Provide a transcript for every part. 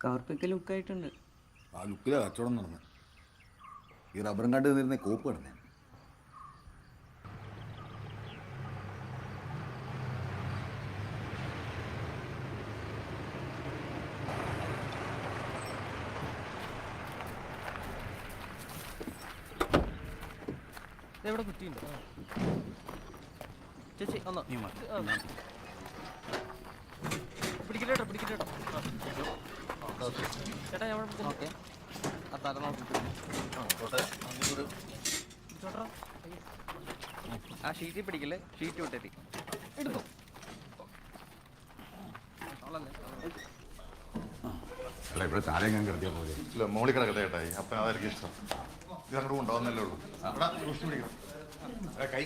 കവർപ്പൊക്കെ ലുക്കായിട്ടുണ്ട്. ആ ലുക്കിലാണ് കച്ചവടം നടന്നത്. ഈ റബ്ബറും കാട്ട് നിന്നിരുന്ന കോപ്പ് കിടന്നേ. എവിടെ കുറ്റിയുണ്ട്? ചേച്ചി ഒന്ന് പിടിക്കട്ടോ പിടിക്കട്ടോ ചേട്ടാ ഞാൻ ഓക്കെ ആ തല നോക്കിട്ട് ആ ഷീറ്റിൽ പിടിക്കില്ലേ, ഷീറ്റ് വിട്ടേത്തി എടുത്തോ. അല്ല ഇവിടെ താഴെ ഞാൻ കിടത്തിയാൽ പോലെ ഇല്ല മോളിൽ കിടക്കട്ടെ ചേട്ടായി, അപ്പം അതായിരിക്കും ഇഷ്ടം. ഇത് അങ്ങോട്ട് കൊണ്ടുപോകുന്നല്ലേ ഉള്ളൂ. ഇവിടെ സൂക്ഷിച്ച് പിടിക്കണം. കൈ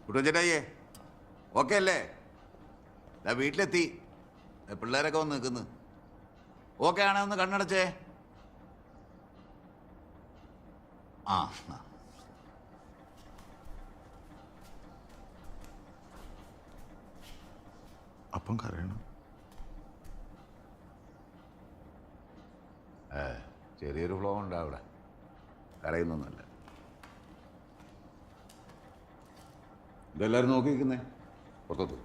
കുട്ടൻ ചേട്ടായിയേ ഓക്കെ അല്ലേ? വീട്ടിലെത്തി, പിള്ളേരൊക്കെ വന്ന് നിൽക്കുന്നു. ഓക്കെ ആണേ ഒന്ന് കണ്ണടച്ചേ. ആ അപ്പം കരയണം. ചെറിയൊരു ഫ്ലോ ഉണ്ട് അവിടെ, കരയുന്നൊന്നുമല്ല. ഇതെല്ലാവരും നോക്കി നിൽക്കുന്നേ പുറത്തോട്ട്.